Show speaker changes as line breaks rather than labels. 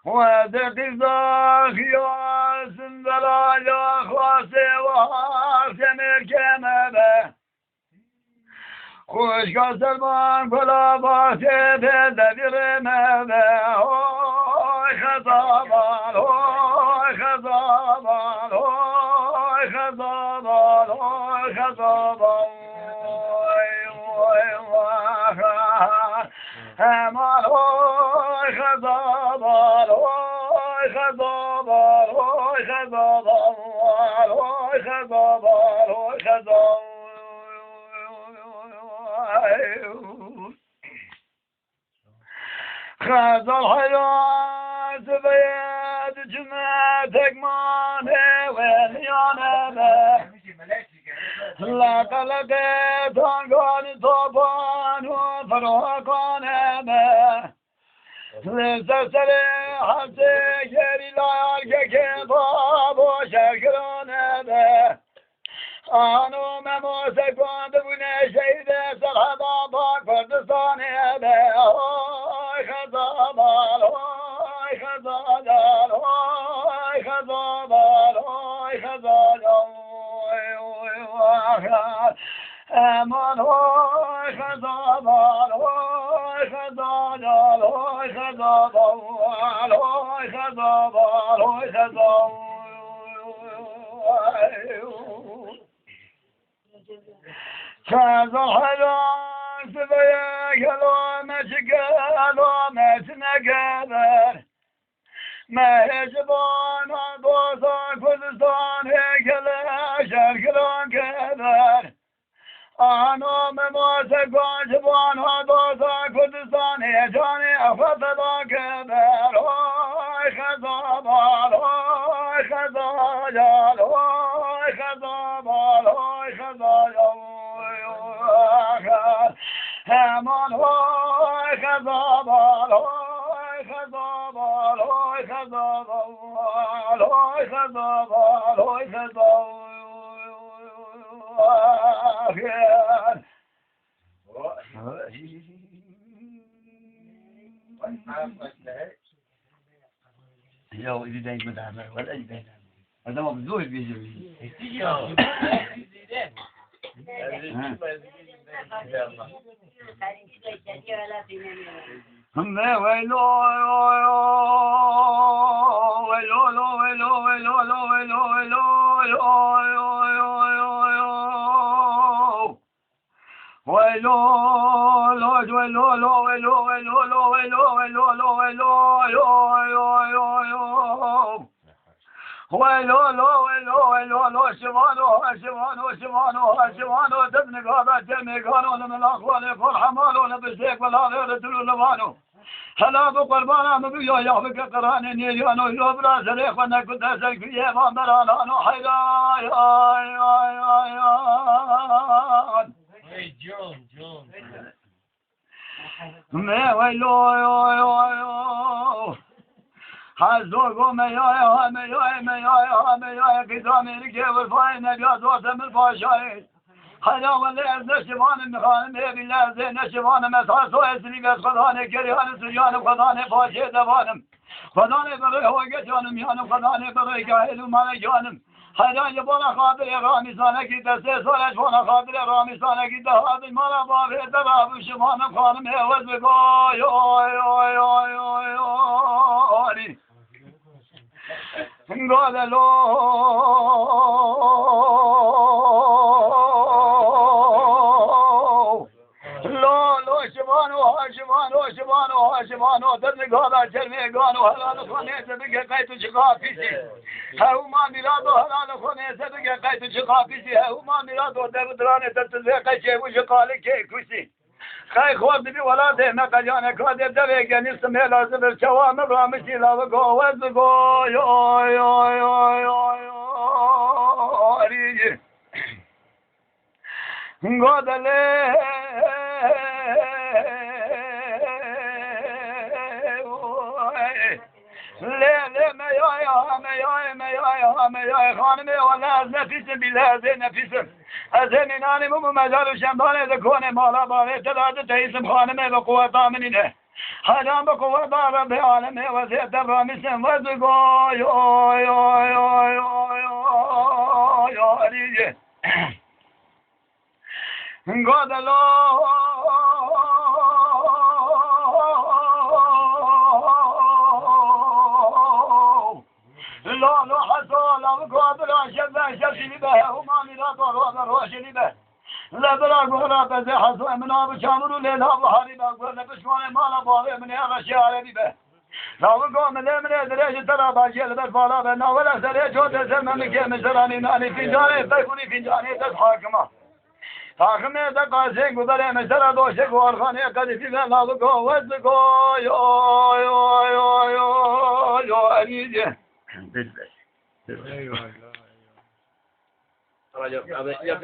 ودت الزاخية سندلال خاصي وحاسم الكمامة خوش قصربان كلا باسي بدبير مامة هوي خطابان هوي خطابان هوي خطابان هوي خطابان همان هوي خطابان هوي خطابان هوي خطابان هوي خطابان هوي خطابان خذ الحياة بيد جمعتك مانه وليانه لا قلقت عنقان طبان وفرقانه لسه سريح سيجري لا يرقى كباب وشكرانه آنو مموسه کند بونه شیده سرحدابا کردستانه به آی خزابال آی خزالال آی خزابال آی خزالال امان آی خزابال آی خزالال آی خزابال آی خزابال آی خزابال خذ الحياة بيك لومة قلومة نقبر ما يجبون دوسا كردستان هيك الاشر كلون كبر آنو مموسى قنجبون دوسا كردستان هيجاني أفضل كبر هاي خزابال هاي خزاجال هاي خزابال هاي خزاجال همان هاي خزابال هاي خزابال هاي خزابال هاي خزابال هاي خزابال
يا إذا دايم مدعم ولا أي دايم هذا ما بزوج بيجي هم ويلو ويلو ويلو ويلو ويلو ويلو ويلو شمانو تبني قادة جمي قانو من الأخوان فرحة مالو نبشيك ولا غير تلو لبانو هلا بقربانا مبيو يحبك قراني نيريانو يوبرا سريخ وانا كنت أسلك في يبان برانانو حيراي
John.
ويلو حزوقو مياي قدامي ركي والفاين بيازوات من الفاشاين حلا ولا نشفان مخان ميبي لازي نشفان مساسو اسري بس خداني كريان سريان خداني فاشي دفانم خداني بري هو جانم يانم خداني بري قاهل وما جانم حلا يبالا خاطر رامسانه كي تسي سولج فانا خاطر رامسانه كي تهاد مالا بابي دراب شفانم خانم هوز بقا يوي قال له شبانو تدري قال جرمي قالوا هلا خوني تبقى قيت شقافيسي هو ما ميلادو هلا خوني تبقى قيت شقافيسي هو ما ميلادو دبدرانه تتزقى شيء وشقالك كوسي خي خود بي ولا ده ما قجانه كاد دبه جنس ما لازم الشوام برامشي لا وقو وزقو يو قدله لا ما يا خانمي ولا نفس بالله نفس أزمناني مو مجال شمال ذكون مالا باره تداد تيسم خانمي بقوة ضامنينه حرام بقوة دار بعالمي وزيت الرامسين وزقو يو يو يو يو يو عليجي قد لا حصول وقد لا شبه شبشي به وما ميلاد وروض روشني به لا بلا قولا بزي حصول من أبو شامر ليلها بحريبا قولا بشوان مالا باوي من يغشي علي به لا وقوم من دريج ترى باجيل بالفالا بنا ولا سري جود زمن كي مسراني ناني فنجاني بيكوني فنجاني تحاكمه حاكمه تقاسي قدر مسرا دوشي قوالخاني قد في لا وقو وزقو يو يو يو يو يو أنيجي
Eyvallah.
Ahora ya